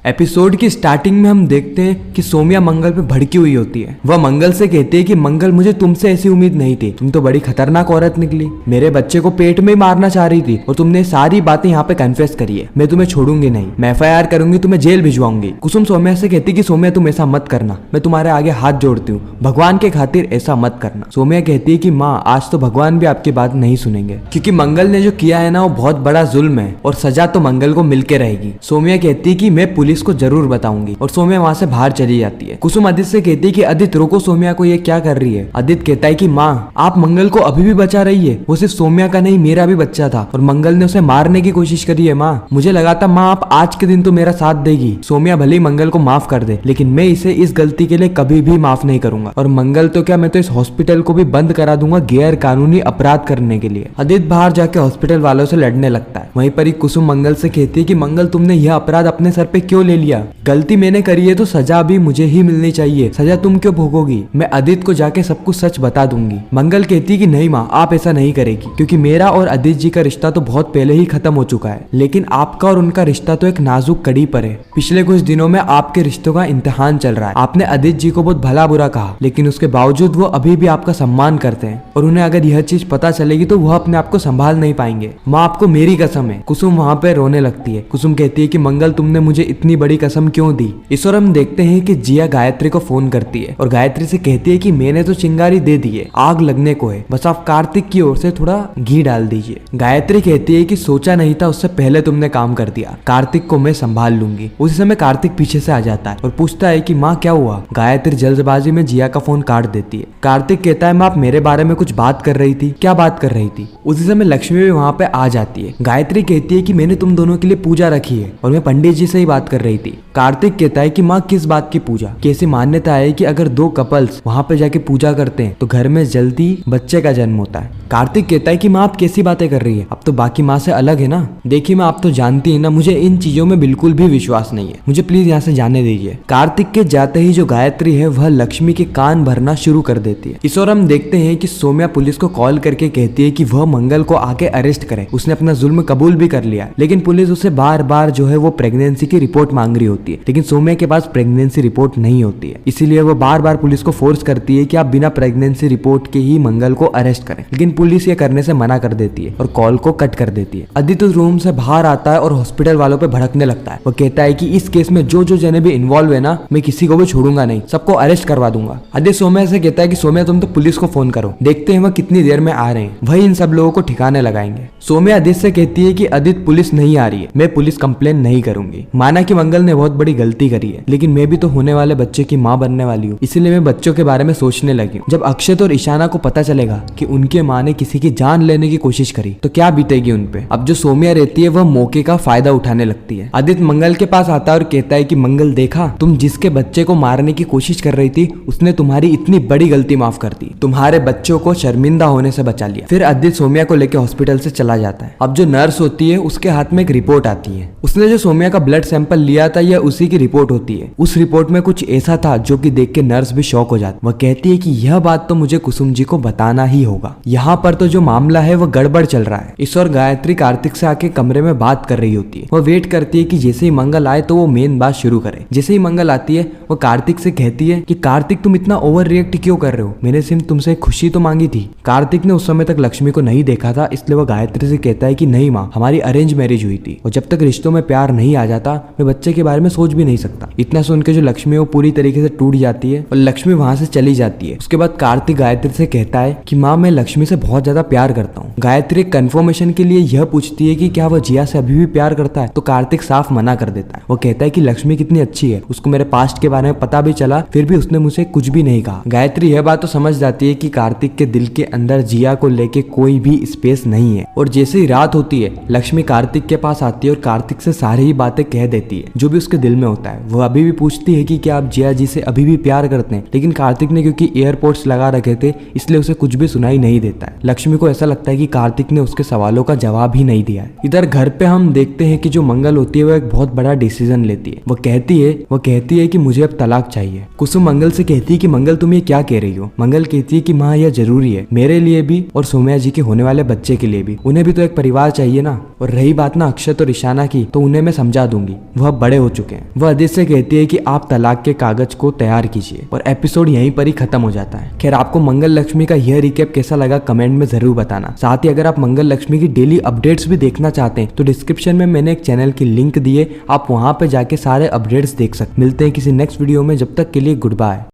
Episode की starting में हम देखते हैं कि सोम्या मंगल पे भड़की हुई होती है। वह मंगल से कहती है कि मंगल, मुझे तुमसे ऐसी उम्मीद नहीं थी, तुम तो बड़ी खतरनाक औरत निकली। मेरे बच्चे को पेट में ही मारना चाह रही थी और तुमने सारी बातें यहाँ पे कन्फेस करी है। मैं तुम्हें छोड़ूंगी नहीं, मैं FIR करूंगी, तुम्हें जेल भिजवाऊंगी। कुसुम सोम्या से कहती कि सोम्या तुम ऐसा मत करना, मैं तुम्हारे आगे हाथ जोड़ती हूँ, भगवान के खातिर ऐसा मत करना। सोम्या कहती है कि माँ, आज तो भगवान भी आपकी बात नहीं सुनेंगे, क्योंकि मंगल ने जो किया है ना वो बहुत बड़ा जुल्म है और सजा तो मंगल को मिलके रहेगी। सोम्या कहती है कि मैं पुलिस को जरूर बताऊंगी और सोम्या वहाँ से बाहर चली जाती है। कुसुम आदित्य से कहती है कि आदित्य रुको, सोम्या को ये क्या कर रही है। आदित्य कहता है कि माँ, आप मंगल को अभी भी बचा रही है, वो सिर्फ सोम्या का नहीं मेरा भी बच्चा था और मंगल ने उसे मारने की कोशिश करी है। माँ, मुझे लगा था माँ आप आज के दिन तो मेरा साथ देगी। सोम्या भले ही मंगल को माफ कर दे, लेकिन मैं इसे इस गलती के लिए कभी भी माफ नहीं करूंगा और मंगल तो क्या, मैं तो इस हॉस्पिटल को भी बंद करा दूंगा गैर कानूनी अपराध करने के लिए। आदित्य बाहर जाके हॉस्पिटल वालों से लड़ने लगता है। वहीं पर ही कुसुम मंगल से कहती है कि मंगल, तुमने यह अपराध अपने सर पे क्यों ले लिया? गलती मैंने करी है तो सजा भी मुझे ही मिलनी चाहिए, सजा तुम क्यों भोगोगी? मैं आदित्य को जाके सब कुछ सच बता दूंगी। मंगल कहती है कि नहीं माँ, आप ऐसा नहीं करेगी, क्योंकि मेरा और आदित्य जी का रिश्ता तो बहुत पहले ही खत्म हो चुका है, लेकिन आपका और उनका रिश्ता तो एक नाजुक कड़ी पर है। पिछले कुछ दिनों में आपके रिश्तों का इम्तिहान चल रहा है। आपने आदित्य जी को बहुत भला बुरा कहा, लेकिन उसके बावजूद वो अभी भी आपका सम्मान करते हैं और उन्हें अगर यह चीज पता चलेगी तो वह अपने आप को संभाल नहीं पाएंगे। माँ, आपको मेरी कसम है। कुसुम वहाँ पे रोने लगती है। कुसुम कहती है कि मंगल, तुमने मुझे इतनी बड़ी कसम क्यों दी? इस और हम देखते हैं कि जिया गायत्री को फोन करती है और गायत्री से कहती है कि मैंने तो चिंगारी दे दी है, आग लगने को है, बस आप कार्तिक की ओर से थोड़ा घी डाल दीजिए। गायत्री कहती है कि सोचा नहीं था, उससे पहले तुमने काम कर दिया, कार्तिक को मैं संभाल लूंगी। उसी समय कार्तिक पीछे से आ जाता है और पूछता है कि माँ क्या हुआ? गायत्री जल्दबाजी में जिया का फोन काट देती है। कार्तिक कहता है, माँ आप मेरे बारे में कुछ बात कर रही थी, क्या बात कर रही थी? उसी समय लक्ष्मी भी वहाँ पे आ जाती है। गायत्री कहती है कि मैंने तुम दोनों के लिए पूजा रखी है और मैं पंडित जी से ही बात कर रही थी। कार्तिक कहता है कि माँ किस बात की पूजा? कैसी मान्यता है कि अगर दो कपल्स वहाँ पे जाके पूजा करते हैं तो घर में जल्दी बच्चे का जन्म होता है। कार्तिक कहता है कि माँ आप कैसी बातें कर रही है, अब तो बाकी माँ से अलग है ना। देखिए माँ, आप तो जानती है ना, मुझे इन चीजों में बिल्कुल भी विश्वास नहीं है, मुझे प्लीज यहाँ से जाने दीजिए। कार्तिक के जाते ही जो गायत्री है वह लक्ष्मी के कान भरना शुरू कर देती है। इस और हम देखते हैं कि सोम्या पुलिस को कॉल करके कहती है कि वह मंगल को आके अरेस्ट करे, उसने अपना जुल्म कबूल भी कर लिया, लेकिन पुलिस उसे बार बार जो है वो प्रेगनेंसी की रिपोर्ट मांग रही होती है, लेकिन सोम्या के पास प्रेगनेंसी रिपोर्ट नहीं होती है। इसीलिए वो बार बार पुलिस को फोर्स करती है कि आप बिना प्रेगनेंसी रिपोर्ट के ही मंगल को अरेस्ट करें, लेकिन पुलिस ये करने से मना कर देती है और कॉल को कट कर देती है। आदित्य रूम से बाहर आता है और हॉस्पिटल वालों पे भड़कने लगता है। वो कहता है कि इस केस में जो जो जने भी इन्वॉल्व है ना, मैं किसी को भी छोड़ूंगा नहीं, सबको अरेस्ट करवा दूंगा। आदित्य सोम्या से कहता है कि सोम्या तुम तो पुलिस को फोन करो, देखते हैं वह कितनी देर में आ रहे हैं, वही इन सब लोगों को ठिकाने लगाएंगे। सोम्या आदित्य से कहती है कि आदित्य पुलिस नहीं आ रही है, मैं पुलिस कंप्लेन नहीं करूंगी। माना कि मंगल ने बहुत बड़ी गलती करी है, लेकिन मैं भी तो होने वाले बच्चे की माँ बनने वाली हूँ, इसलिए मैं बच्चों के बारे में सोचने लगी हूँ। जब अक्षत और ईशाना को पता चलेगा कि उनके माँ ने किसी की जान लेने की कोशिश करी तो क्या बीतेगी उनपे। अब जो सोम्या रहती है वह मौके का फायदा उठाने लगती है। आदित्य मंगल के पास आता है और कहता है कि मंगल, देखा, तुम जिसके बच्चे को मारने की कोशिश कर रही थी उसने तुम्हारी इतनी बड़ी गलती माफ कर दी, तुम्हारे बच्चों को शर्मिंदा होने से बचा लिया। फिर आदित्य सोम्या को लेकर हॉस्पिटल से चला जाता है। अब जो नर्स होती है उसके हाथ में एक रिपोर्ट आती है, उसने जो सोम्या का ब्लड सैंपल लिया था यह उसी की रिपोर्ट होती है। उस रिपोर्ट में कुछ ऐसा था जो कि देख के नर्स भी शॉक हो जाती। वह कहती है कि यह बात तो मुझे कुसुम जी को बताना ही होगा, यहाँ पर तो जो मामला है वह गड़बड़ चल रहा है। इस और गायत्री कार्तिक से आके कमरे में बात कर रही होती है। वह वेट करती है कि जैसे ही मंगल आए तो वो मेन बात शुरू करे। जैसे ही मंगल आती है वो कार्तिक से कहती है कि कार्तिक तुम इतना ओवर रिएक्ट क्यों कर रहे हो, मैंने सिर्फ तुमसे खुशी तो मांगी थी। कार्तिक ने उस समय तक लक्ष्मी को नहीं देखा था, इसलिए वह गायत्री से कहता है कि नहीं माँ, हमारी अरेंज मैरिज हुई थी और जब तक रिश्तों में प्यार नहीं आ जाता मैं बच्चे के बारे में सोच भी नहीं सकता। इतना सुन के जो लक्ष्मी है वो पूरी तरीके से टूट जाती है और लक्ष्मी वहां से चली जाती है। उसके बाद कार्तिक गायत्री से कहता है कि माँ, मैं लक्ष्मी से बहुत ज्यादा प्यार करता हूँ। गायत्री कंफर्मेशन के लिए यह पूछती है कि क्या वह जिया से अभी भी प्यार करता है, तो कार्तिक साफ मना कर देता है। वो कहता है कि लक्ष्मी कितनी अच्छी है, उसको मेरे पास्ट के बारे में पता भी चला, फिर भी उसने मुझे कुछ भी नहीं कहा। गायत्री यह बात तो समझ जाती है कि कार्तिक के दिल के अंदर जिया को लेके कोई भी स्पेस नहीं है। और जैसे ही रात होती है लक्ष्मी कार्तिक के पास आती है और कार्तिक से सारी ही बातें कह देती है जो भी उसके दिल में होता है। वो अभी भी पूछती है कि क्या आप जिया जी से अभी भी प्यार करते हैं, लेकिन कार्तिक ने क्योंकि एयरपोर्ट्स लगा रखे थे इसलिए उसे कुछ भी सुनाई नहीं देता है। लक्ष्मी को ऐसा लगता है कि कार्तिक ने उसके सवालों का जवाब ही नहीं दिया है। इधर घर पे हम देखते हैं कि जो मंगल होती है वो एक बहुत बड़ा डिसीजन लेती है। वो कहती है कि मुझे अब तलाक चाहिए। कुसुम मंगल से कहती है कि मंगल तुम ये क्या कह रही हो? मंगल कहती है कि माँ यह जरूरी है मेरे लिए भी और सोम्या जी के होने वाले बच्चे के लिए भी, उन्हें भी तो एक परिवार चाहिए ना। और रही बात ना अक्षत और ईशाना की, तो उन्हें मैं समझा दूंगी, वह अब बड़े हो चुके हैं। वह अदिति से कहती है कि आप तलाक के कागज को तैयार कीजिए और एपिसोड यहीं पर ही खत्म हो जाता है। खैर, आपको मंगल लक्ष्मी का यह रिकैप कैसा लगा कमेंट में जरूर बताना। साथ ही अगर आप मंगल लक्ष्मी की डेली अपडेट्स भी देखना चाहते हैं तो डिस्क्रिप्शन में मैंने एक चैनल की लिंक दी है, आप वहां पे जाके सारे अपडेट्स देख सकते। मिलते हैं किसी नेक्स्ट वीडियो में, जब तक के लिए गुड बाय।